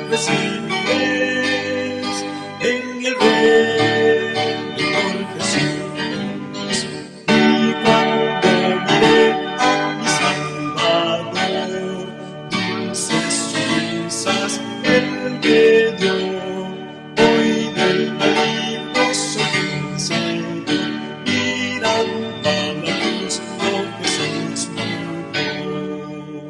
recibiréis en el reino por Jesús. Y cuando miré a mi Salvador, dulces risas Él me dio. Hoy del maligno soy vencido, mirando a la cruz, oh Jesús murió.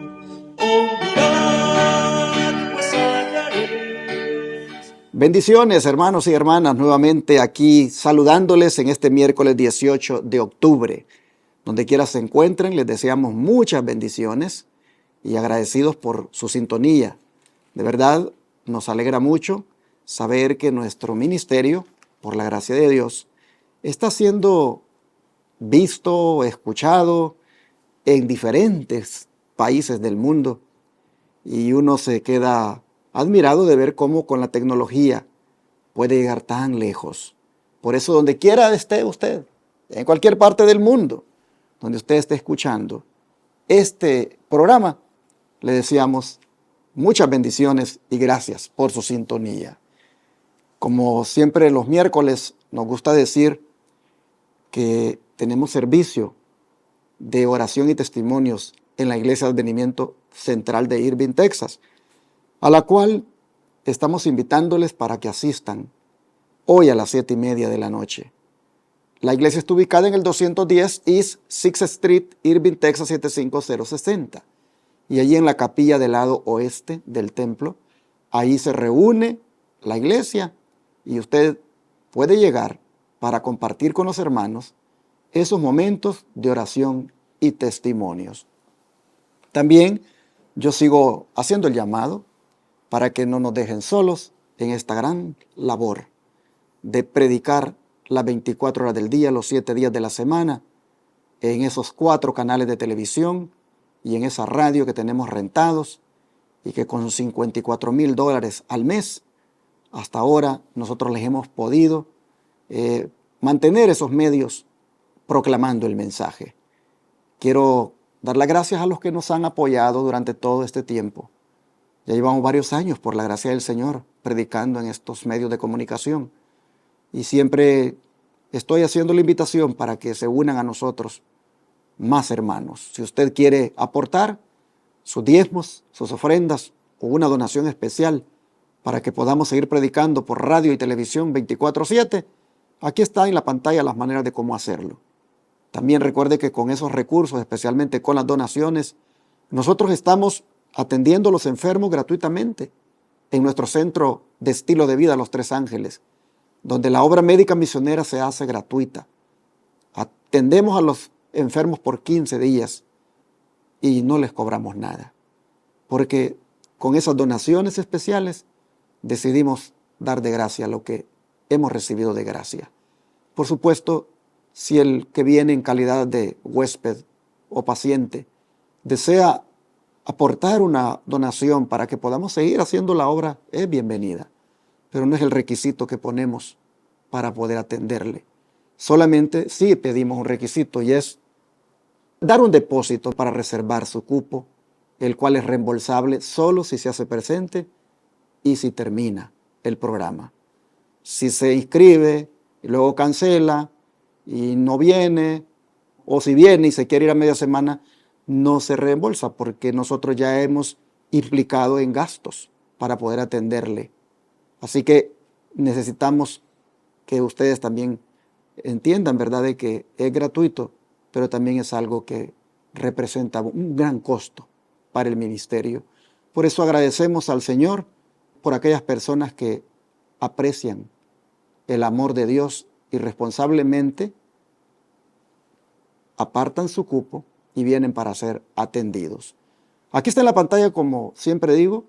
Oh, mirad, pues hallaréis. Bendiciones, hermanos y hermanas, nuevamente aquí saludándoles en este miércoles 18 de octubre. Donde quiera se encuentren, les deseamos muchas bendiciones y agradecidos por su sintonía. De verdad, nos alegra mucho saber que nuestro ministerio, por la gracia de Dios, está siendo visto, escuchado en diferentes países del mundo. Y uno se queda admirado de ver cómo con la tecnología puede llegar tan lejos. Por eso, donde quiera esté usted, en cualquier parte del mundo, donde usted esté escuchando este programa, le deseamos muchas bendiciones y gracias por su sintonía. Como siempre los miércoles nos gusta decir que tenemos servicio de oración y testimonios en la Iglesia de Advenimiento Central de Irving, Texas, a la cual estamos invitándoles para que asistan hoy a las 7:30 de la noche. La iglesia está ubicada en el 210 East 6th Street, Irving, Texas 75060. Y allí en la capilla del lado oeste del templo, ahí se reúne la iglesia y usted puede llegar para compartir con los hermanos esos momentos de oración y testimonios. También yo sigo haciendo el llamado para que no nos dejen solos en esta gran labor de predicar las 24 horas del día, los 7 días de la semana, en esos 4 canales de televisión y en esa radio que tenemos rentados y que con $54,000 al mes, hasta ahora nosotros les hemos podido mantener esos medios proclamando el mensaje. Quiero dar las gracias a los que nos han apoyado durante todo este tiempo. Ya llevamos varios años, por la gracia del Señor, predicando en estos medios de comunicación. Y siempre estoy haciendo la invitación para que se unan a nosotros más hermanos. Si usted quiere aportar sus diezmos, sus ofrendas o una donación especial para que podamos seguir predicando por radio y televisión 24/7, aquí está en la pantalla las maneras de cómo hacerlo. También recuerde que con esos recursos, especialmente con las donaciones, nosotros estamos atendiendo a los enfermos gratuitamente en nuestro centro de estilo de vida Los Tres Ángeles, donde la obra médica misionera se hace gratuita. Atendemos a los enfermos por 15 días y no les cobramos nada, porque con esas donaciones especiales decidimos dar de gracia lo que hemos recibido de gracia. Por supuesto, si el que viene en calidad de huésped o paciente desea aportar una donación para que podamos seguir haciendo la obra, es bienvenida, pero no es el requisito que ponemos para poder atenderle. Solamente sí pedimos un requisito y es dar un depósito para reservar su cupo, el cual es reembolsable solo si se hace presente y si termina el programa. Si se inscribe y luego cancela y no viene, o si viene y se quiere ir a media semana, no se reembolsa porque nosotros ya hemos implicado en gastos para poder atenderle. Así que necesitamos que ustedes también entiendan, ¿verdad?, de que es gratuito, pero también es algo que representa un gran costo para el ministerio. Por eso agradecemos al Señor por aquellas personas que aprecian el amor de Dios y responsablemente apartan su cupo y vienen para ser atendidos. Aquí está en la pantalla, como siempre digo,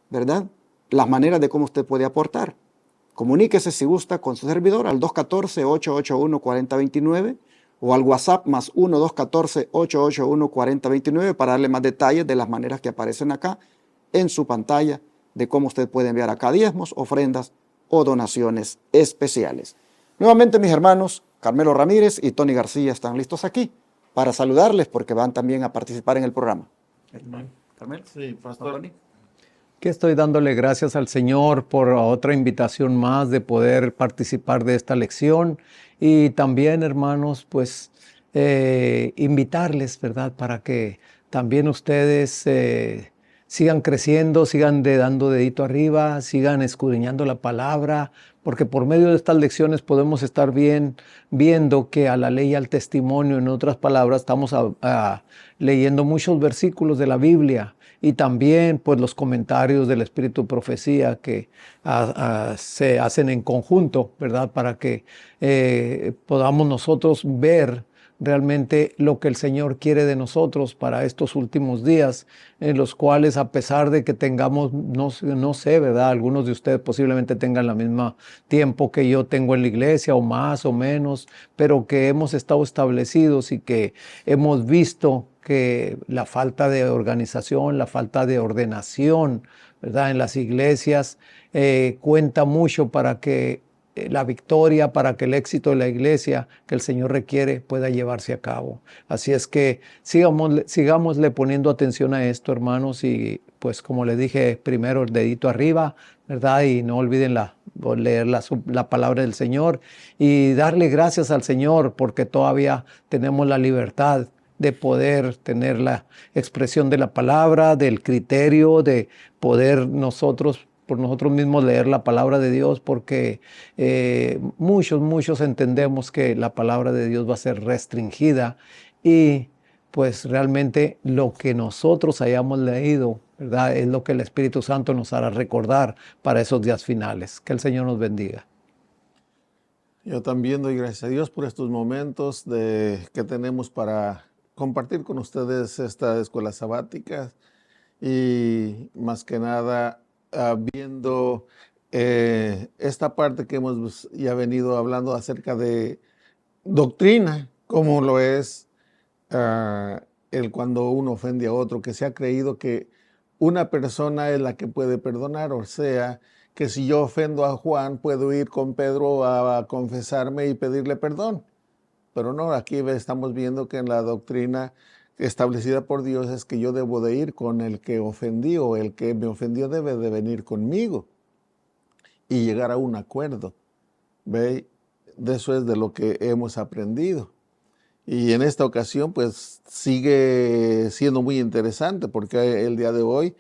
¿verdad?, las maneras de cómo usted puede aportar. Comuníquese si gusta con su servidor al 214-881-4029 o al WhatsApp más 1-214-881-4029 para darle más detalles de las maneras que aparecen acá en su pantalla de cómo usted puede enviar acá diezmos, ofrendas o donaciones especiales. Nuevamente, mis hermanos Carmelo Ramírez y Tony García están listos aquí para saludarles porque van también a participar en el programa. Carmelo. Sí, pastor. que estoy dándole gracias al Señor por otra invitación más de poder participar de esta lección y también, hermanos, pues invitarles, ¿verdad? Para que también ustedes sigan creciendo, sigan dando dedito arriba, sigan escudriñando la palabra, porque por medio de estas lecciones podemos estar bien viendo que a la ley y al testimonio, en otras palabras, estamos leyendo muchos versículos de la Biblia y también pues los comentarios del Espíritu de Profecía que se hacen en conjunto, ¿verdad? Para que podamos nosotros ver realmente lo que el Señor quiere de nosotros para estos últimos días, en los cuales, a pesar de que tengamos, no sé, ¿verdad? Algunos de ustedes posiblemente tengan el mismo tiempo que yo tengo en la iglesia, o más o menos, pero que hemos estado establecidos y que hemos visto que la falta de organización, la falta de ordenación, ¿verdad? En las iglesias cuenta mucho para que la victoria, para que el éxito de la iglesia que el Señor requiere pueda llevarse a cabo. Así es que sigámosle poniendo atención a esto, hermanos, y pues como les dije, primero el dedito arriba, ¿verdad? Y no olviden leer la palabra del Señor y darle gracias al Señor porque todavía tenemos la libertad de poder tener la expresión de la palabra, del criterio, de poder nosotros por nosotros mismos leer la palabra de Dios, porque muchos entendemos que la palabra de Dios va a ser restringida y pues realmente lo que nosotros hayamos leído, ¿verdad? Es lo que el Espíritu Santo nos hará recordar para esos días finales. Que el Señor nos bendiga. Yo también doy gracias a Dios por estos momentos que tenemos para compartir con ustedes esta escuela sabática y más que nada viendo esta parte que hemos ya venido hablando acerca de doctrina, como lo es el cuando uno ofende a otro, que se ha creído que una persona es la que puede perdonar, o sea, que si yo ofendo a Juan, puedo ir con Pedro a confesarme y pedirle perdón. Pero no, aquí estamos viendo que en la doctrina establecida por Dios es que yo debo de ir con el que ofendí, o el que me ofendió debe de venir conmigo y llegar a un acuerdo. ¿Ve? De eso es de lo que hemos aprendido. Y en esta ocasión pues sigue siendo muy interesante porque el día de hoy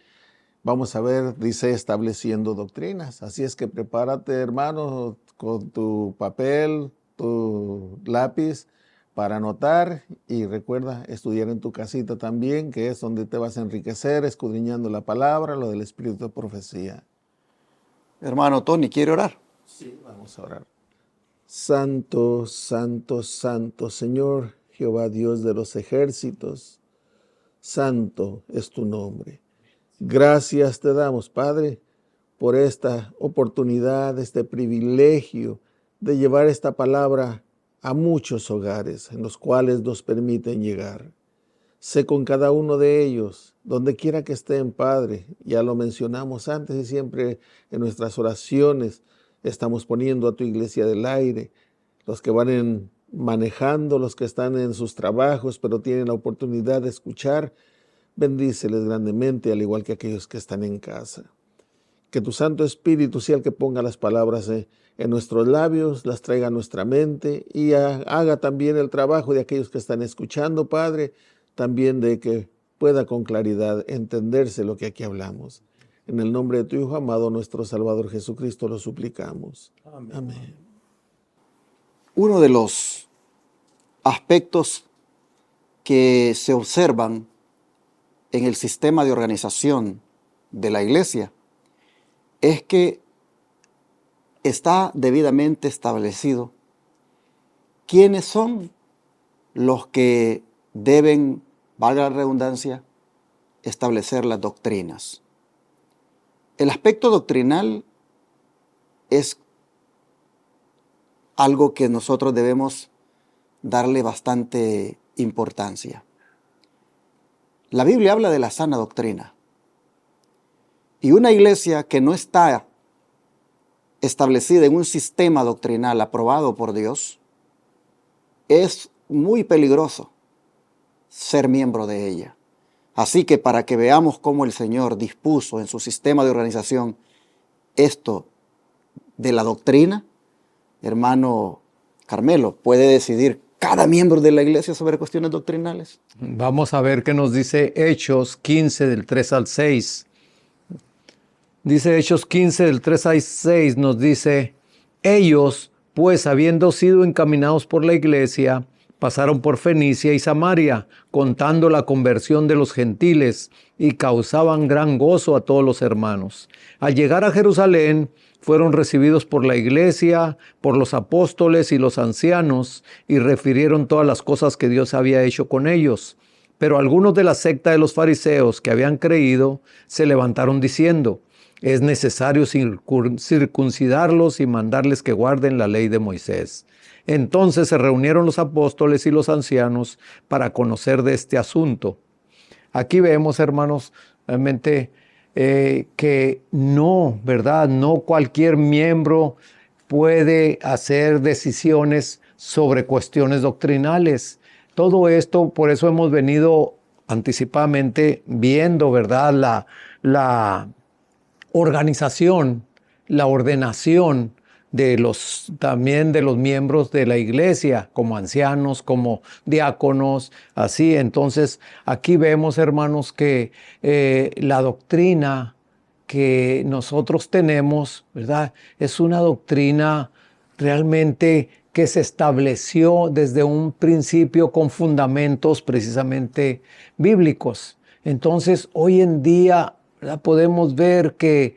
vamos a ver, dice, estableciendo doctrinas. Así es que prepárate, hermano, con tu papel, tu lápiz para anotar, y recuerda estudiar en tu casita también, que es donde te vas a enriquecer escudriñando la palabra, lo del espíritu de profecía. Hermano Tony, ¿quiere orar? Sí, vamos a orar. Santo, santo, santo, Señor Jehová Dios de los ejércitos, santo es tu nombre. Gracias te damos, Padre, por esta oportunidad, este privilegio de llevar esta palabra a muchos hogares en los cuales nos permiten llegar. Sé con cada uno de ellos, donde quiera que estén, Padre. Ya lo mencionamos antes y siempre en nuestras oraciones estamos poniendo a tu iglesia del aire, los que van manejando, los que están en sus trabajos, pero tienen la oportunidad de escuchar. Bendíceles grandemente, al igual que aquellos que están en casa. Que tu Santo Espíritu sea el que ponga las palabras en nuestros labios, las traiga a nuestra mente y haga también el trabajo de aquellos que están escuchando, Padre, también de que pueda con claridad entenderse lo que aquí hablamos. En el nombre de tu Hijo amado, nuestro Salvador Jesucristo, lo suplicamos. Amén. Amén. Uno de los aspectos que se observan en el sistema de organización de la iglesia es que está debidamente establecido quiénes son los que deben, valga la redundancia, establecer las doctrinas. El aspecto doctrinal es algo que nosotros debemos darle bastante importancia. La Biblia habla de la sana doctrina. Y una iglesia que no está establecida en un sistema doctrinal aprobado por Dios, es muy peligroso ser miembro de ella. Así que para que veamos cómo el Señor dispuso en su sistema de organización esto de la doctrina, hermano Carmelo, ¿puede decidir cada miembro de la iglesia sobre cuestiones doctrinales? Vamos a ver qué nos dice Hechos 15 del 3 al 6. Dice Hechos 15 del 3 al 6, nos dice: ellos, pues, habiendo sido encaminados por la iglesia, pasaron por Fenicia y Samaria, contando la conversión de los gentiles, y causaban gran gozo a todos los hermanos. Al llegar a Jerusalén, fueron recibidos por la iglesia, por los apóstoles y los ancianos, y refirieron todas las cosas que Dios había hecho con ellos. Pero algunos de la secta de los fariseos que habían creído se levantaron diciendo: es necesario circuncidarlos y mandarles que guarden la ley de Moisés. Entonces se reunieron los apóstoles y los ancianos para conocer de este asunto. Aquí vemos, hermanos, realmente que no, ¿verdad? No cualquier miembro puede hacer decisiones sobre cuestiones doctrinales. Todo esto, por eso hemos venido anticipadamente viendo, ¿verdad? La organización, la ordenación también de los miembros de la iglesia, como ancianos, como diáconos, así. Entonces, aquí vemos, hermanos, que la doctrina que nosotros tenemos, ¿verdad?, es una doctrina realmente que se estableció desde un principio con fundamentos precisamente bíblicos. Entonces, hoy en día, ¿verdad?, podemos ver que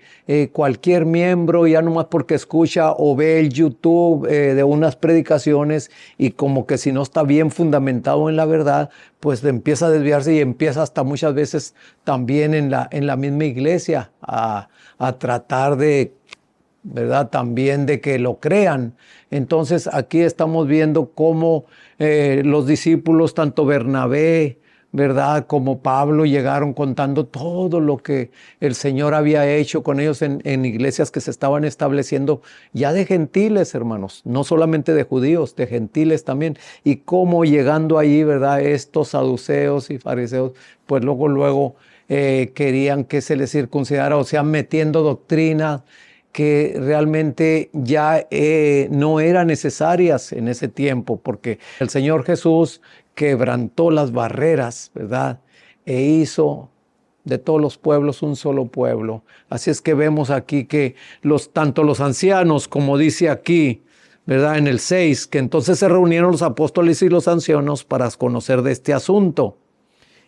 cualquier miembro, ya nomás porque escucha o ve el YouTube de unas predicaciones, y como que si no está bien fundamentado en la verdad, pues empieza a desviarse y empieza hasta muchas veces también en la misma iglesia a tratar de, ¿verdad?, también de que lo crean. Entonces aquí estamos viendo cómo los discípulos, tanto Bernabé, ¿verdad?, como Pablo, llegaron contando todo lo que el Señor había hecho con ellos en iglesias que se estaban estableciendo ya de gentiles, hermanos, no solamente de judíos, de gentiles también, y cómo llegando allí, ¿verdad?, estos saduceos y fariseos, pues luego querían que se les circuncidara, o sea, metiendo doctrinas que realmente ya no eran necesarias en ese tiempo, porque el Señor Jesús quebrantó las barreras, ¿verdad?, e hizo de todos los pueblos un solo pueblo. Así es que vemos aquí que tanto los ancianos, como dice aquí, ¿verdad?, en el 6, que entonces se reunieron los apóstoles y los ancianos para conocer de este asunto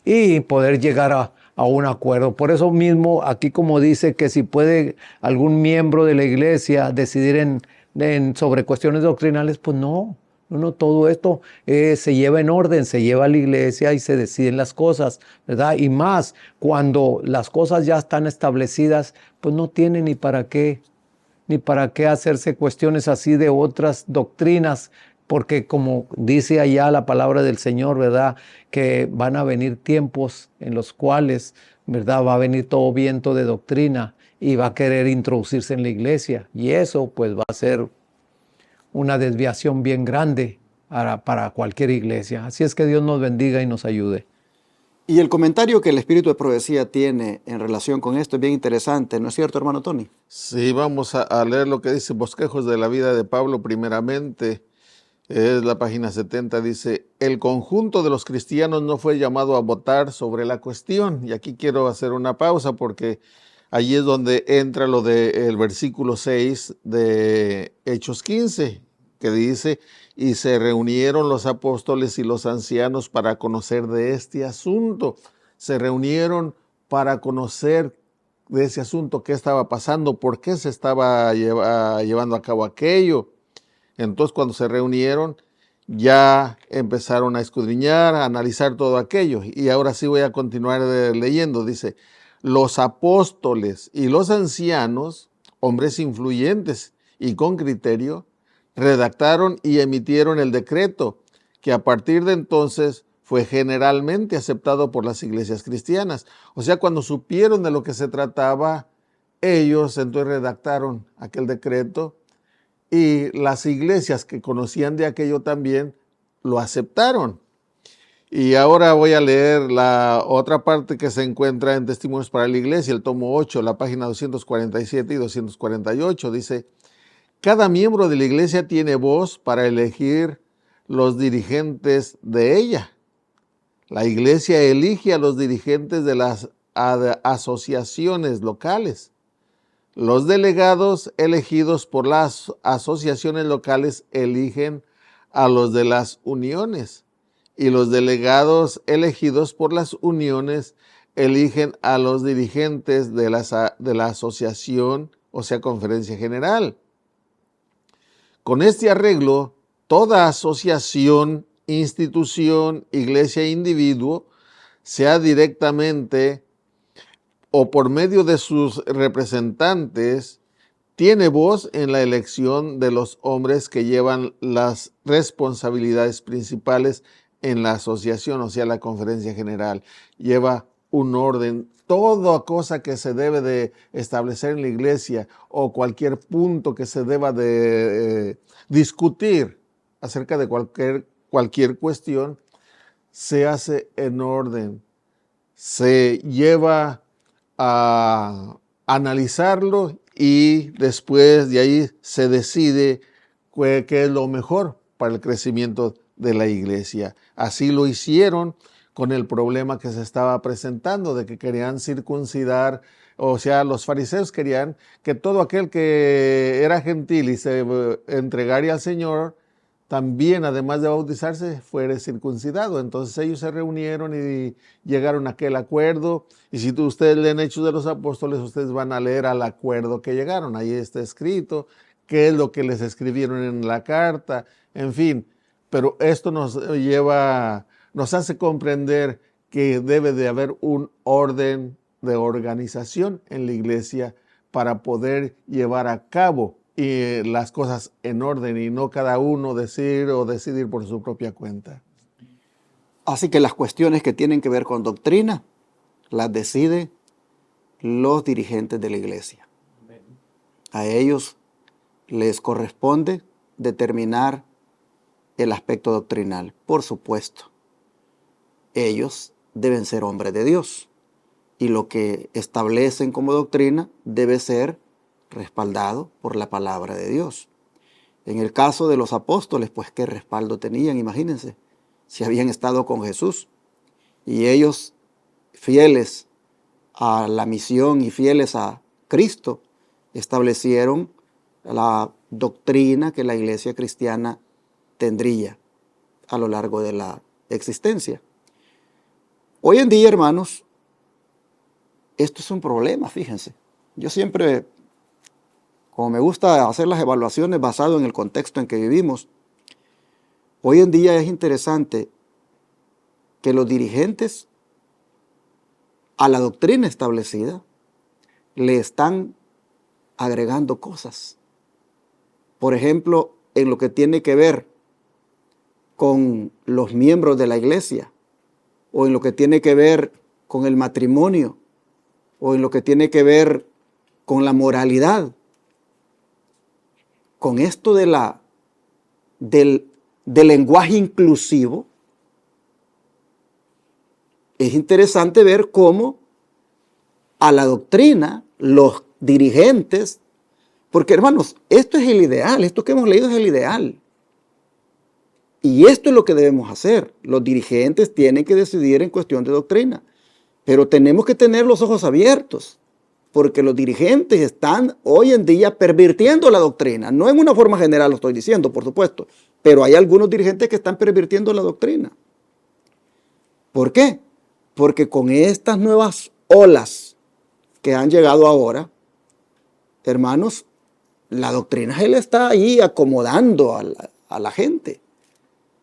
y poder llegar a un acuerdo. Por eso mismo aquí, como dice que si puede algún miembro de la iglesia decidir sobre cuestiones doctrinales, pues no, todo esto se lleva en orden, se lleva a la iglesia y se deciden las cosas, ¿verdad? Y más cuando las cosas ya están establecidas, pues no tiene ni para qué hacerse cuestiones así de otras doctrinas, porque como dice allá la palabra del Señor, ¿verdad?, que van a venir tiempos en los cuales, ¿verdad?, va a venir todo viento de doctrina y va a querer introducirse en la iglesia, y eso pues va a ser una desviación bien grande para cualquier iglesia. Así es que Dios nos bendiga y nos ayude. Y el comentario que el Espíritu de Profecía tiene en relación con esto es bien interesante, ¿no es cierto, hermano Tony? Sí, vamos a leer lo que dice Bosquejos de la vida de Pablo primeramente. Es la página 70, dice: el conjunto de los cristianos no fue llamado a votar sobre la cuestión. Y aquí quiero hacer una pausa porque allí es donde entra lo del versículo 6 de Hechos 15, que dice: y se reunieron los apóstoles y los ancianos para conocer de este asunto. Se reunieron para conocer de ese asunto, qué estaba pasando, por qué se estaba llevando a cabo aquello. Entonces, cuando se reunieron, ya empezaron a escudriñar, a analizar todo aquello. Y ahora sí voy a continuar leyendo. Dice: los apóstoles y los ancianos, hombres influyentes y con criterio, redactaron y emitieron el decreto, que a partir de entonces fue generalmente aceptado por las iglesias cristianas. O sea, cuando supieron de lo que se trataba, ellos entonces redactaron aquel decreto, y las iglesias que conocían de aquello también lo aceptaron. Y ahora voy a leer la otra parte que se encuentra en Testimonios para la Iglesia, el tomo 8, la página 247 y 248. Dice: cada miembro de la iglesia tiene voz para elegir los dirigentes de ella. La iglesia elige a los dirigentes de las asociaciones locales. Los delegados elegidos por las asociaciones locales eligen a los de las uniones, y los delegados elegidos por las uniones eligen a los dirigentes de la asociación, o sea, conferencia general. Con este arreglo, toda asociación, institución, iglesia e individuo, sea directamente o por medio de sus representantes, tiene voz en la elección de los hombres que llevan las responsabilidades principales en la asociación, o sea, la conferencia general. Lleva un orden. Toda cosa que se debe de establecer en la iglesia o cualquier punto que se deba de discutir acerca de cualquier cuestión, se hace en orden. Se lleva a analizarlo y después de ahí se decide qué es lo mejor para el crecimiento de la iglesia. Así lo hicieron con el problema que se estaba presentando de que querían circuncidar, o sea, los fariseos querían que todo aquel que era gentil y se entregara al Señor, también, además de bautizarse, fuera circuncidado. Entonces ellos se reunieron y llegaron a aquel acuerdo. Y si ustedes leen Hechos de los Apóstoles, ustedes van a leer al acuerdo que llegaron. Ahí está escrito qué es lo que les escribieron en la carta, en fin. Pero esto nos hace comprender que debe de haber un orden de organización en la iglesia para poder llevar a cabo las cosas en orden y no cada uno decidir por su propia cuenta. Así que las cuestiones que tienen que ver con doctrina las deciden los dirigentes de la iglesia. A ellos les corresponde determinar el aspecto doctrinal. Por supuesto, ellos deben ser hombres de Dios y lo que establecen como doctrina debe ser respaldado por la palabra de Dios. En el caso de los apóstoles, pues qué respaldo tenían, imagínense, si habían estado con Jesús y ellos fieles a la misión y fieles a Cristo, establecieron la doctrina que la iglesia cristiana tendría a lo largo de la existencia. Hoy en día, hermanos, esto es un problema, fíjense. Yo siempre, como me gusta hacer las evaluaciones basado en el contexto en que vivimos, hoy en día es interesante que los dirigentes a la doctrina establecida le están agregando cosas. Por ejemplo, en lo que tiene que ver con los miembros de la iglesia, o en lo que tiene que ver con el matrimonio, o en lo que tiene que ver con la moralidad. Con esto del lenguaje inclusivo, es interesante ver cómo a la doctrina, los dirigentes, porque hermanos, esto es el ideal, esto que hemos leído es el ideal. Y esto es lo que debemos hacer. Los dirigentes tienen que decidir en cuestión de doctrina, pero tenemos que tener los ojos abiertos, porque los dirigentes están hoy en día pervirtiendo la doctrina. No en una forma general lo estoy diciendo, por supuesto, pero hay algunos dirigentes que están pervirtiendo la doctrina. ¿Por qué? Porque con estas nuevas olas que han llegado ahora, hermanos, la doctrina se le está ahí acomodando a la gente.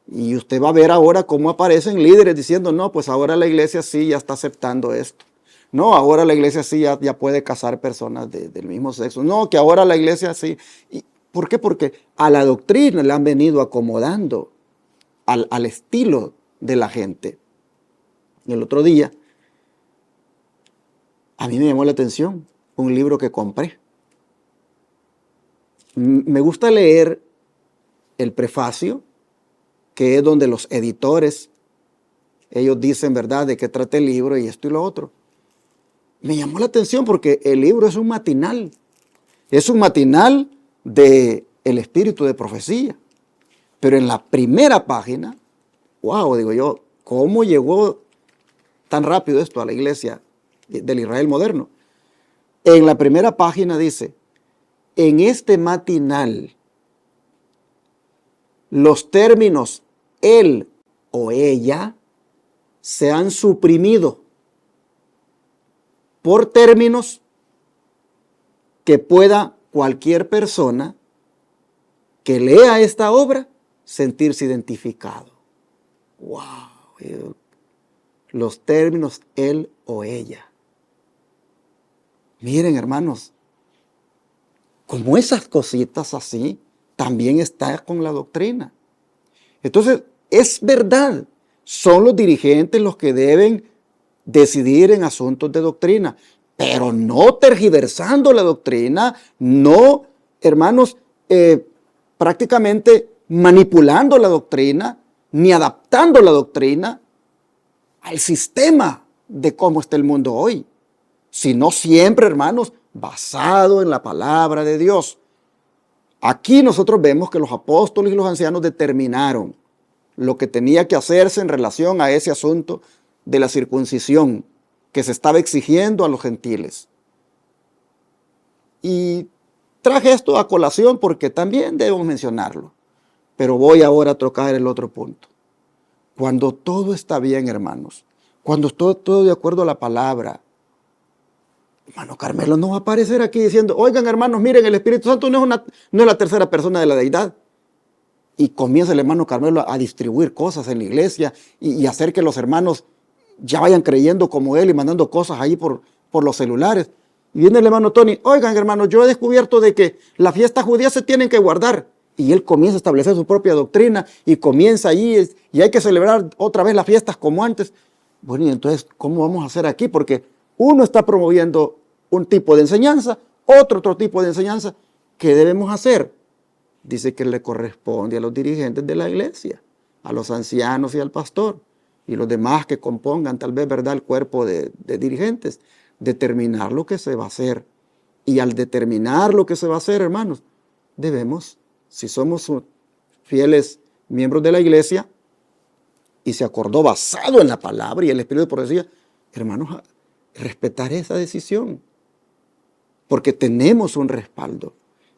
Y usted va a ver ahora cómo aparecen líderes diciendo, no, pues ahora la iglesia sí ya está aceptando esto. No, ahora la iglesia sí ya puede casar personas del mismo sexo. No, que ahora la iglesia sí. ¿Por qué? Porque a la doctrina le han venido acomodando al estilo de la gente. El otro día, a mí me llamó la atención un libro que compré. Me gusta leer el prefacio, que es donde los editores ellos dicen, ¿verdad?, de qué trata el libro y esto y lo otro. Me llamó la atención porque el libro es un matinal. Es un matinal del espíritu de profecía. Pero en la primera página, wow, digo yo, ¿cómo llegó tan rápido esto a la iglesia del Israel moderno? En la primera página dice, en este matinal, los términos él o ella se han suprimido por términos que pueda cualquier persona que lea esta obra sentirse identificado. ¡Wow! Los términos él o ella. Miren, hermanos, como esas cositas así, también está con la doctrina. Entonces, es verdad, son los dirigentes los que deben decidir en asuntos de doctrina, pero no tergiversando la doctrina, no, hermanos, prácticamente manipulando la doctrina, ni adaptando la doctrina al sistema de cómo está el mundo hoy, sino siempre, hermanos, basado en la palabra de Dios. Aquí nosotros vemos que los apóstoles y los ancianos determinaron lo que tenía que hacerse en relación a ese asunto de la circuncisión que se estaba exigiendo a los gentiles. Y traje esto a colación porque también debemos mencionarlo. Pero voy ahora a tocar el otro punto. Cuando todo está bien, hermanos, cuando todo de acuerdo a la palabra, hermano Carmelo no va a aparecer aquí diciendo, oigan hermanos, miren, el Espíritu Santo no es la tercera persona de la deidad. Y comienza el hermano Carmelo a distribuir cosas en la iglesia y hacer que los hermanos ya vayan creyendo como él y mandando cosas ahí por los celulares. Y viene el hermano Tony, oigan hermanos, yo he descubierto de que las fiestas judías se tienen que guardar. Y él comienza a establecer su propia doctrina y comienza ahí y hay que celebrar otra vez las fiestas como antes. Bueno, y entonces, ¿cómo vamos a hacer aquí? Porque uno está promoviendo un tipo de enseñanza, otro tipo de enseñanza. ¿Qué debemos hacer? Dice que le corresponde a los dirigentes de la iglesia, a los ancianos y al pastor, y los demás que compongan tal vez, ¿verdad?, el cuerpo de dirigentes, determinar lo que se va a hacer. Y al determinar lo que se va a hacer, hermanos, debemos, si somos fieles miembros de la iglesia, y se acordó basado en la palabra y el espíritu de profecía, hermanos, respetar esa decisión, porque tenemos un respaldo.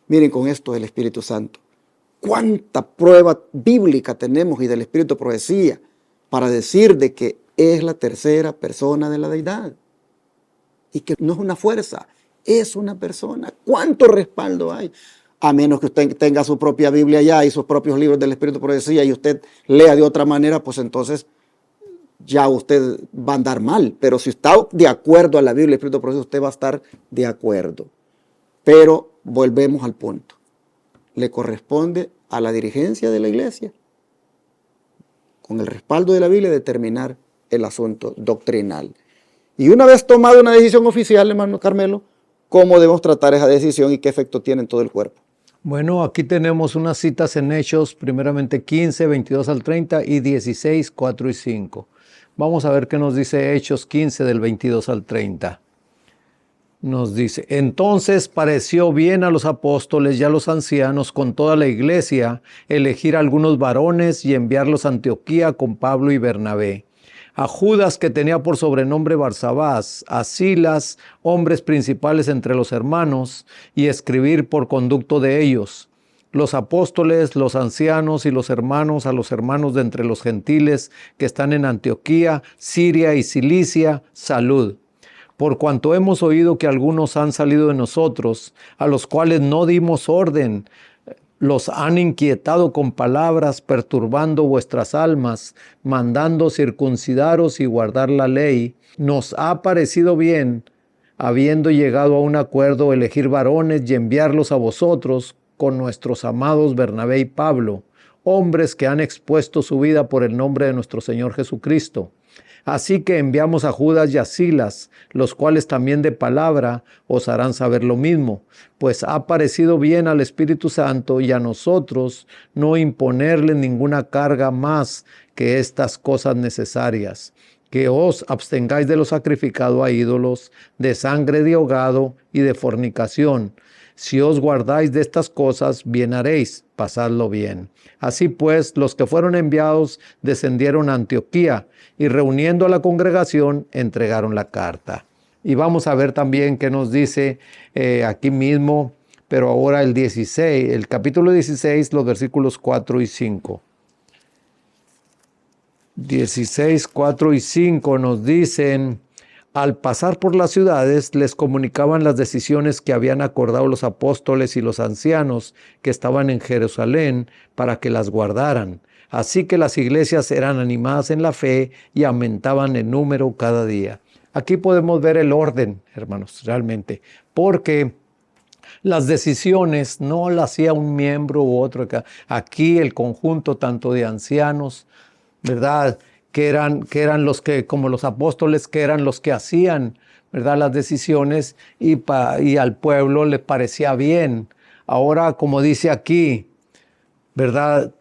Miren con esto del Espíritu Santo. Cuánta prueba bíblica tenemos y del Espíritu de profecía para decir de que es la tercera persona de la deidad. Y que no es una fuerza, es una persona. ¿Cuánto respaldo hay? A menos que usted tenga su propia Biblia ya y sus propios libros del Espíritu de profecía y usted lea de otra manera, pues entonces ya usted va a andar mal. Pero si está de acuerdo a la Biblia y el Espíritu de profecía, usted va a estar de acuerdo. Pero volvemos al punto. Le corresponde a la dirigencia de la iglesia, con el respaldo de la Biblia, determinar el asunto doctrinal. Y una vez tomada una decisión oficial, hermano Carmelo, ¿cómo debemos tratar esa decisión y qué efecto tiene en todo el cuerpo? Bueno, aquí tenemos unas citas en Hechos, primeramente 15, 22 al 30 y 16, 4 y 5. Vamos a ver qué nos dice Hechos 15 del 22 al 30. Nos dice, entonces pareció bien a los apóstoles y a los ancianos con toda la iglesia elegir a algunos varones y enviarlos a Antioquía con Pablo y Bernabé. A Judas, que tenía por sobrenombre Barsabás, a Silas, hombres principales entre los hermanos, y escribir por conducto de ellos. Los apóstoles, los ancianos y los hermanos a los hermanos de entre los gentiles que están en Antioquía, Siria y Cilicia, salud. Por cuanto hemos oído que algunos han salido de nosotros, a los cuales no dimos orden, los han inquietado con palabras, perturbando vuestras almas, mandando circuncidaros y guardar la ley, nos ha parecido bien, habiendo llegado a un acuerdo, elegir varones y enviarlos a vosotros con nuestros amados Bernabé y Pablo, hombres que han expuesto su vida por el nombre de nuestro Señor Jesucristo. Así que enviamos a Judas y a Silas, los cuales también de palabra os harán saber lo mismo, pues ha parecido bien al Espíritu Santo y a nosotros no imponerle ninguna carga más que estas cosas necesarias, que os abstengáis de lo sacrificado a ídolos, de sangre de ahogado y de fornicación. Si os guardáis de estas cosas, bien haréis, pasadlo bien. Así pues, los que fueron enviados descendieron a Antioquía y reuniendo a la congregación, entregaron la carta. Y vamos a ver también qué nos dice aquí mismo, pero ahora el capítulo 16, los versículos 4 y 5. 16, 4 y 5 nos dicen: al pasar por las ciudades les comunicaban las decisiones que habían acordado los apóstoles y los ancianos que estaban en Jerusalén para que las guardaran. Así que las iglesias eran animadas en la fe y aumentaban en número cada día. Aquí podemos ver el orden, hermanos, realmente, porque las decisiones no las hacía un miembro u otro. Aquí el conjunto tanto de ancianos, ¿verdad?, que eran los que, como los apóstoles, que eran los que hacían, ¿verdad?, las decisiones, y al pueblo le parecía bien. Ahora, como dice aquí, ¿verdad?,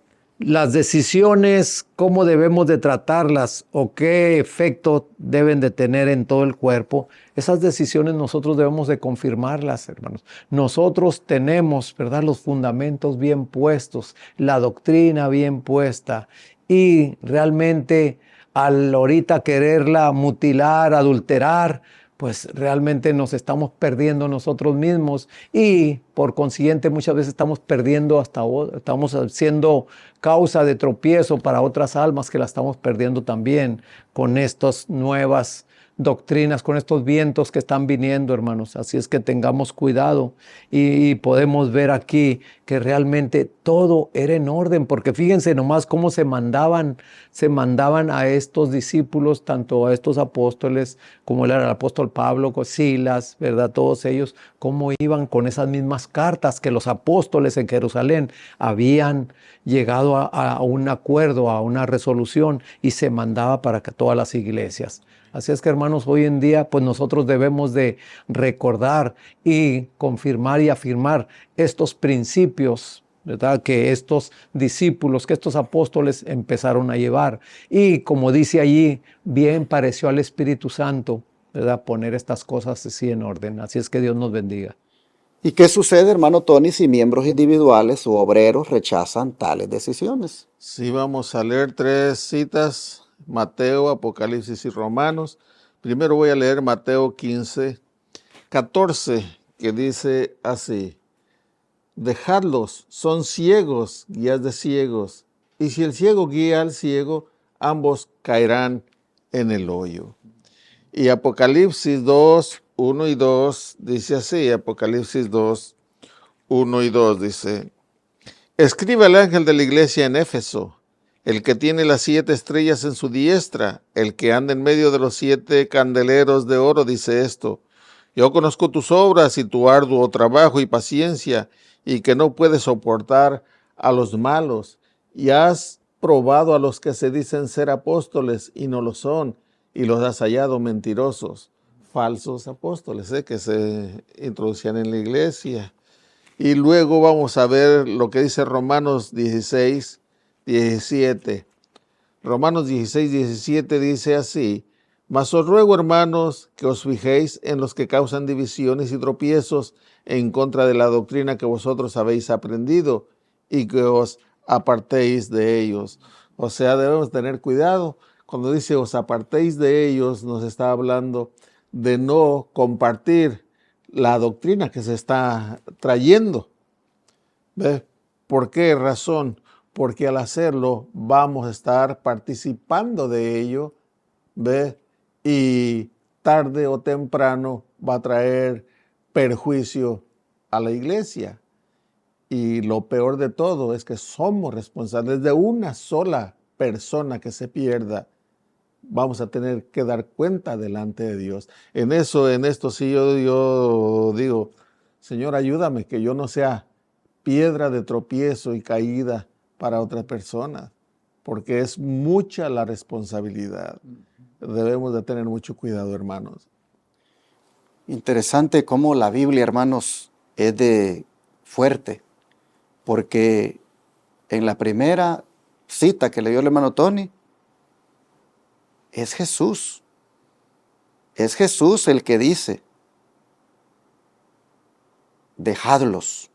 las decisiones, cómo debemos de tratarlas o qué efecto deben de tener en todo el cuerpo, esas decisiones nosotros debemos de confirmarlas, hermanos. Nosotros tenemos, ¿verdad?, los fundamentos bien puestos, la doctrina bien puesta, y realmente al ahorita quererla mutilar, adulterar, pues realmente nos estamos perdiendo nosotros mismos, y por consiguiente muchas veces estamos perdiendo estamos siendo causa de tropiezo para otras almas que la estamos perdiendo también con estas nuevas doctrinas, con estos vientos que están viniendo, hermanos. Así es que tengamos cuidado, y podemos ver aquí que realmente todo era en orden, porque fíjense nomás cómo se mandaban a estos discípulos, tanto a estos apóstoles como era el apóstol Pablo, Silas, ¿verdad?, todos ellos, cómo iban con esas mismas cartas que los apóstoles en Jerusalén habían llegado a un acuerdo, a una resolución, y se mandaba para que todas las iglesias. Así es que, hermanos, hoy en día pues nosotros debemos de recordar y confirmar y afirmar estos principios, ¿verdad?, que estos discípulos, que estos apóstoles empezaron a llevar. Y como dice allí, bien pareció al Espíritu Santo, ¿verdad?, poner estas cosas así en orden. Así es que Dios nos bendiga. ¿Y qué sucede, hermano Tony, si miembros individuales u obreros rechazan tales decisiones? Sí, vamos a leer 3 citas: Mateo, Apocalipsis y Romanos. Primero voy a leer Mateo 15, 14, que dice así: dejadlos, son ciegos, guías de ciegos, y si el ciego guía al ciego, ambos caerán en el hoyo. Y Apocalipsis 2, 1 y 2 dice así: Apocalipsis 2, 1 y 2 dice: escribe al ángel de la iglesia en Éfeso, el que tiene las 7 estrellas en su diestra, el que anda en medio de los 7 candeleros de oro, dice esto: yo conozco tus obras y tu arduo trabajo y paciencia, y que no puedes soportar a los malos, y has probado a los que se dicen ser apóstoles y no lo son, y los has hallado mentirosos, falsos apóstoles, que se introducían en la iglesia. Y luego vamos a ver lo que dice Romanos 16, 17. Romanos 16, 17 dice así: mas os ruego, hermanos, que os fijéis en los que causan divisiones y tropiezos en contra de la doctrina que vosotros habéis aprendido, y que os apartéis de ellos. O sea, debemos tener cuidado. Cuando dice os apartéis de ellos, nos está hablando de no compartir la doctrina que se está trayendo. ¿Ve? ¿Por qué razón? Porque al hacerlo vamos a estar participando de ello, ¿ve? Y tarde o temprano va a traer perjuicio a la iglesia. Y lo peor de todo es que somos responsables de una sola persona que se pierda. Vamos a tener que dar cuenta delante de Dios. En esto sí yo digo: Señor, ayúdame que yo no sea piedra de tropiezo y caída para otras personas, porque es mucha la responsabilidad. debemos de tener mucho cuidado, hermanos. Interesante cómo la Biblia, hermanos, es de fuerte, porque en la primera cita que leyó el hermano Tony, es Jesús. Es Jesús el que dice, dejadlos,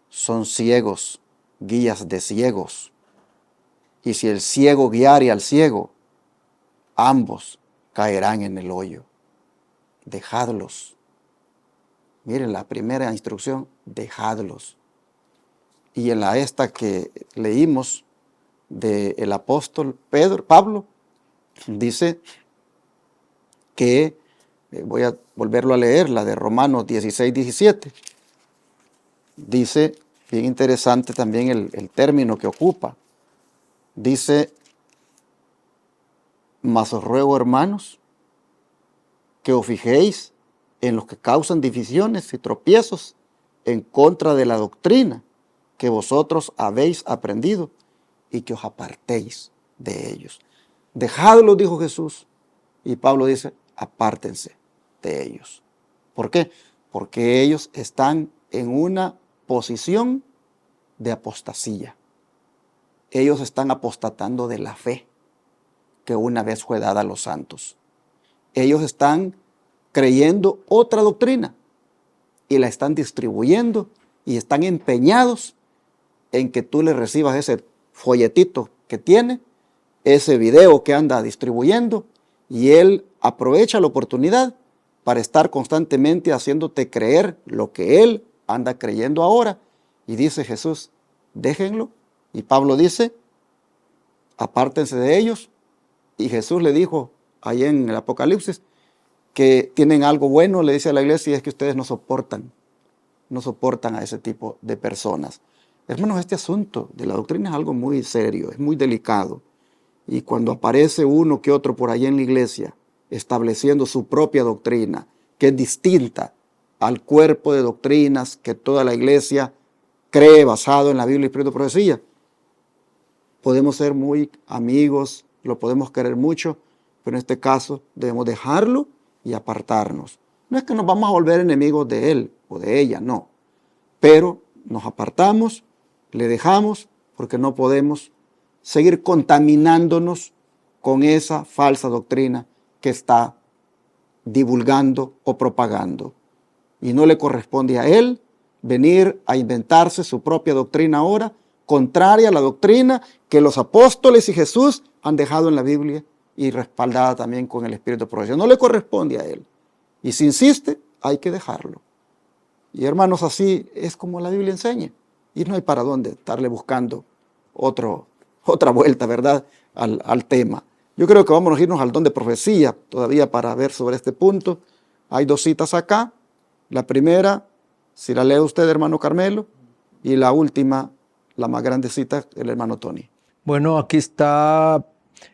son ciegos, guías de ciegos. Y si el ciego guiare al ciego, ambos caerán en el hoyo. Dejadlos. Miren la primera instrucción, dejadlos. Y en la esta que leímos del apóstol Pablo, dice que, voy a volverlo a leer, la de Romanos 16, 17. Dice, bien interesante también el término que ocupa. Dice, mas os ruego, hermanos, que os fijéis en los que causan divisiones y tropiezos en contra de la doctrina que vosotros habéis aprendido y que os apartéis de ellos. Dejadlos, dijo Jesús. Y Pablo dice, apártense de ellos. ¿Por qué? Porque ellos están en una posición de apostasía. Ellos están apostatando de la fe que una vez fue dada a los santos. Ellos están creyendo otra doctrina y la están distribuyendo y están empeñados en que tú le recibas ese folletito que tiene, ese video que anda distribuyendo, y él aprovecha la oportunidad para estar constantemente haciéndote creer lo que él anda creyendo ahora. Y dice Jesús, déjenlo. Y Pablo dice, apártense de ellos. Y Jesús le dijo ahí en el Apocalipsis que tienen algo bueno, le dice a la iglesia, y es que ustedes no soportan a ese tipo de personas. Hermanos, este asunto de la doctrina es algo muy serio, es muy delicado. Y cuando aparece uno que otro por allá en la iglesia, estableciendo su propia doctrina, que es distinta al cuerpo de doctrinas que toda la iglesia cree basado en la Biblia y Espíritu de Profecía, podemos ser muy amigos, lo podemos querer mucho, pero en este caso debemos dejarlo y apartarnos. No es que nos vamos a volver enemigos de él o de ella, no. Pero nos apartamos, le dejamos, porque no podemos seguir contaminándonos con esa falsa doctrina que está divulgando o propagando. Y no le corresponde a él venir a inventarse su propia doctrina ahora, contraria a la doctrina que los apóstoles y Jesús han dejado en la Biblia y respaldada también con el Espíritu de Profecía. No le corresponde a él. Y si insiste, hay que dejarlo. Y hermanos, así es como la Biblia enseña. Y no hay para dónde estarle buscando otra vuelta, ¿verdad?, al tema. Yo creo que vamos a irnos al don de profecía todavía para ver sobre este punto. Hay dos citas acá. La primera, si la lee usted, hermano Carmelo, y la última, la más grande cita, el hermano Tony. Bueno, aquí está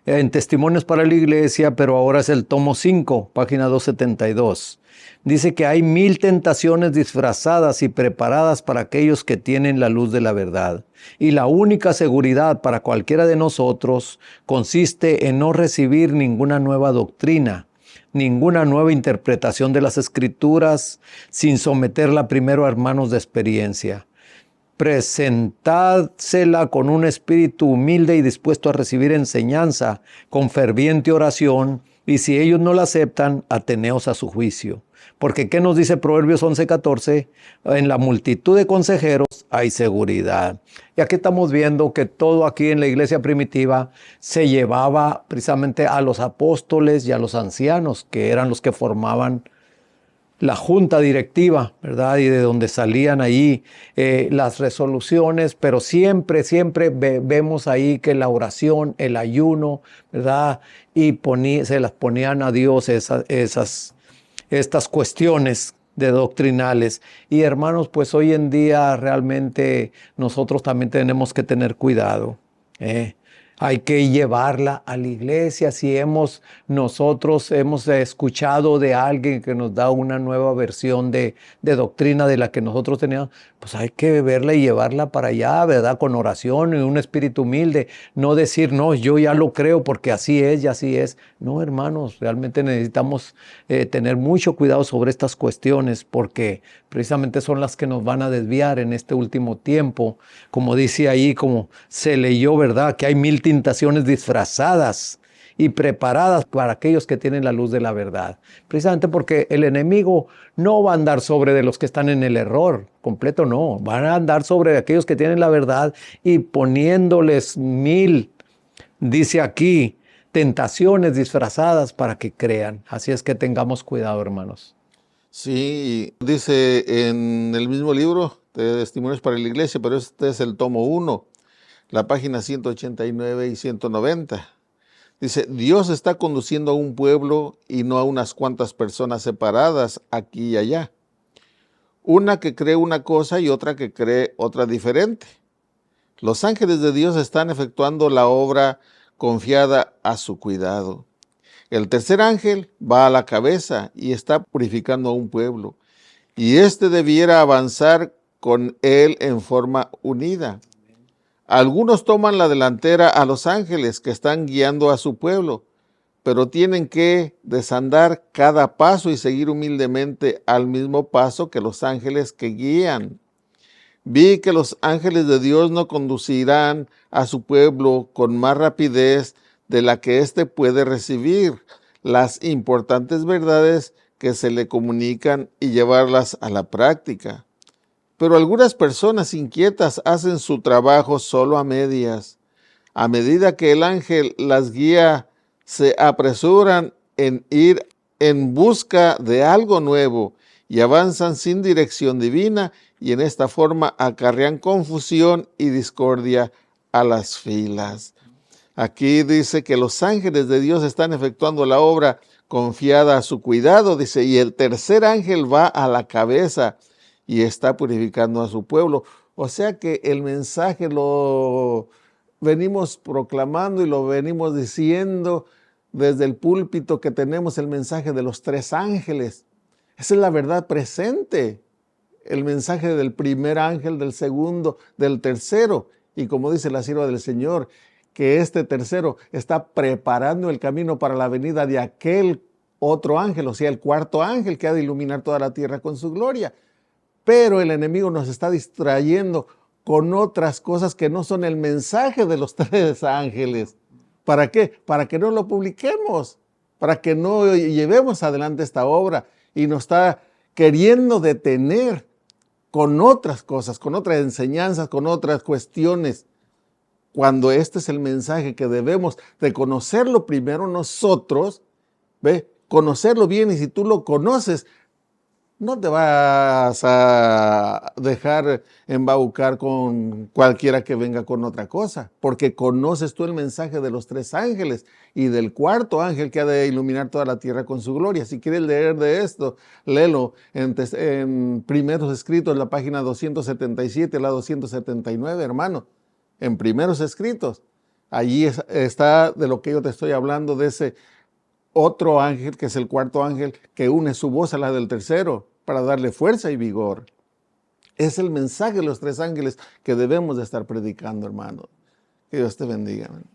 en Testimonios para la Iglesia, pero ahora es el tomo 5, página 272. Dice que hay 1000 tentaciones disfrazadas y preparadas para aquellos que tienen la luz de la verdad. Y la única seguridad para cualquiera de nosotros consiste en no recibir ninguna nueva doctrina, ninguna nueva interpretación de las Escrituras, sin someterla primero a hermanos de experiencia. Presentádsela con un espíritu humilde y dispuesto a recibir enseñanza con ferviente oración, y si ellos no la aceptan, ateneos a su juicio. Porque ¿qué nos dice Proverbios 11:14? En la multitud de consejeros hay seguridad. Y aquí estamos viendo que todo aquí en la iglesia primitiva se llevaba precisamente a los apóstoles y a los ancianos, que eran los que formaban la junta directiva, ¿verdad? Y de donde salían ahí las resoluciones, pero siempre vemos ahí que la oración, el ayuno, ¿verdad? Y se las ponían a Dios estas cuestiones de doctrinales. Y hermanos, pues hoy en día realmente nosotros también tenemos que tener cuidado. Hay que llevarla a la iglesia. Si nosotros hemos escuchado de alguien que nos da una nueva versión de doctrina de la que nosotros teníamos, pues hay que verla y llevarla para allá, ¿verdad? Con oración y un espíritu humilde. No decir, no, yo ya lo creo porque así es y así es. No, hermanos, realmente necesitamos tener mucho cuidado sobre estas cuestiones porque precisamente son las que nos van a desviar en este último tiempo. Como dice ahí, como se leyó, ¿verdad? Que hay 1000 tentaciones disfrazadas y preparadas para aquellos que tienen la luz de la verdad. Precisamente porque el enemigo no va a andar sobre de los que están en el error completo, no. Van a andar sobre aquellos que tienen la verdad y poniéndoles 1000, dice aquí, tentaciones disfrazadas para que crean. Así es que tengamos cuidado, hermanos. Sí, dice en el mismo libro de Testimonios para la Iglesia, pero este es el tomo 1, la página 189 y 190. Dice, Dios está conduciendo a un pueblo y no a unas cuantas personas separadas aquí y allá. Una que cree una cosa y otra que cree otra diferente. Los ángeles de Dios están efectuando la obra confiada a su cuidado. El tercer ángel va a la cabeza y está purificando a un pueblo, y éste debiera avanzar con él en forma unida. Algunos toman la delantera a los ángeles que están guiando a su pueblo, pero tienen que desandar cada paso y seguir humildemente al mismo paso que los ángeles que guían. Vi que los ángeles de Dios no conducirán a su pueblo con más rapidez de la que éste puede recibir las importantes verdades que se le comunican y llevarlas a la práctica. Pero algunas personas inquietas hacen su trabajo solo a medias. A medida que el ángel las guía, se apresuran en ir en busca de algo nuevo y avanzan sin dirección divina, y en esta forma acarrean confusión y discordia a las filas. Aquí dice que los ángeles de Dios están efectuando la obra confiada a su cuidado, dice, y el tercer ángel va a la cabeza y está purificando a su pueblo. O sea que el mensaje lo venimos proclamando y lo venimos diciendo desde el púlpito, que tenemos el mensaje de los 3 ángeles. Esa es la verdad presente. El mensaje del primer ángel, del segundo, del tercero. Y como dice la sierva del Señor, que este tercero está preparando el camino para la venida de aquel otro ángel, o sea, el cuarto ángel que ha de iluminar toda la tierra con su gloria. Pero el enemigo nos está distrayendo con otras cosas que no son el mensaje de los 3 ángeles. ¿Para qué? Para que no lo publiquemos, para que no llevemos adelante esta obra, y nos está queriendo detener con otras cosas, con otras enseñanzas, con otras cuestiones, cuando este es el mensaje que debemos de conocerlo primero nosotros, ¿ve? Conocerlo bien, y si tú lo conoces, no te vas a dejar embaucar con cualquiera que venga con otra cosa, porque conoces tú el mensaje de los 3 ángeles y del cuarto ángel que ha de iluminar toda la tierra con su gloria. Si quieres leer de esto, léelo en Primeros Escritos, la página 277 a la 279, hermano. En Primeros Escritos, allí está de lo que yo te estoy hablando, de ese otro ángel, que es el cuarto ángel, que une su voz a la del tercero para darle fuerza y vigor. Es el mensaje de los 3 ángeles que debemos de estar predicando, hermano. Que Dios te bendiga, hermano.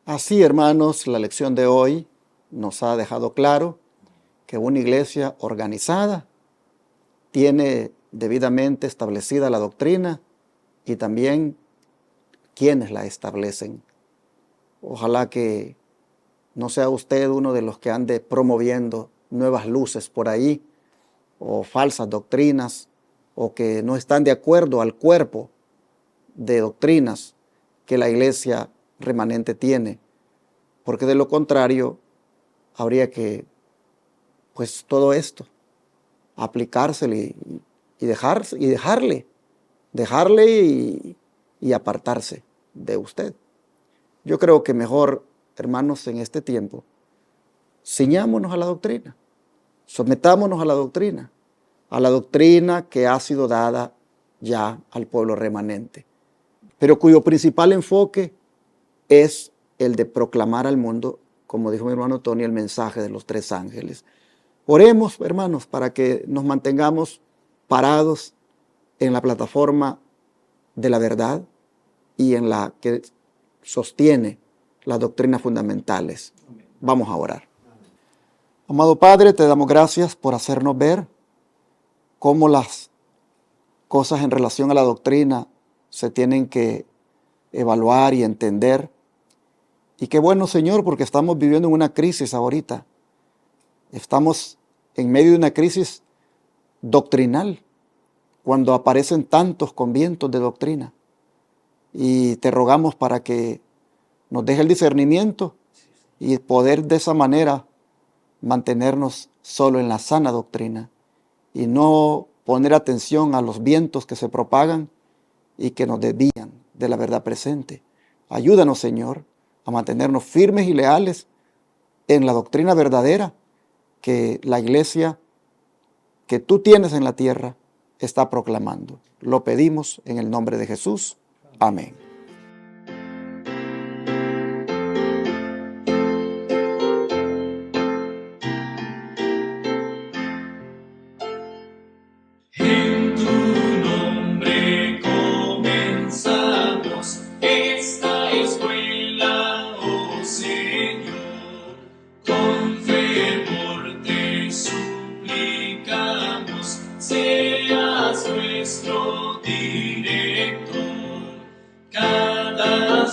Así, hermanos, la lección de hoy nos ha dejado claro que una iglesia organizada tiene debidamente establecida la doctrina y también quienes la establecen. Ojalá que no sea usted uno de los que ande promoviendo nuevas luces por ahí, o falsas doctrinas, o que no están de acuerdo al cuerpo de doctrinas que la iglesia remanente tiene, porque de lo contrario habría que, pues, todo esto aplicárselo y dejarle y apartarse de usted. Yo creo que mejor, hermanos, en este tiempo, ciñámonos a la doctrina, sometámonos a la doctrina que ha sido dada ya al pueblo remanente, pero cuyo principal enfoque es el de proclamar al mundo, como dijo mi hermano Tony, el mensaje de los 3 ángeles. Oremos, hermanos, para que nos mantengamos parados en la plataforma de la verdad y en la que sostiene las doctrinas fundamentales. Vamos a orar. Amado Padre, te damos gracias por hacernos ver cómo las cosas en relación a la doctrina se tienen que evaluar y entender. Y qué bueno, Señor, porque estamos viviendo en una crisis ahorita. Estamos en medio de una crisis doctrinal, cuando aparecen tantos conventos de doctrina. Y te rogamos para que nos deje el discernimiento y poder de esa manera mantenernos solo en la sana doctrina y no poner atención a los vientos que se propagan y que nos desvían de la verdad presente. Ayúdanos, Señor, a mantenernos firmes y leales en la doctrina verdadera que la iglesia que tú tienes en la tierra está proclamando. Lo pedimos en el nombre de Jesús. Amén. En tu nombre comenzamos esta escuela, oh Señor. Con fervor te suplicamos, seas nuestro director. Cada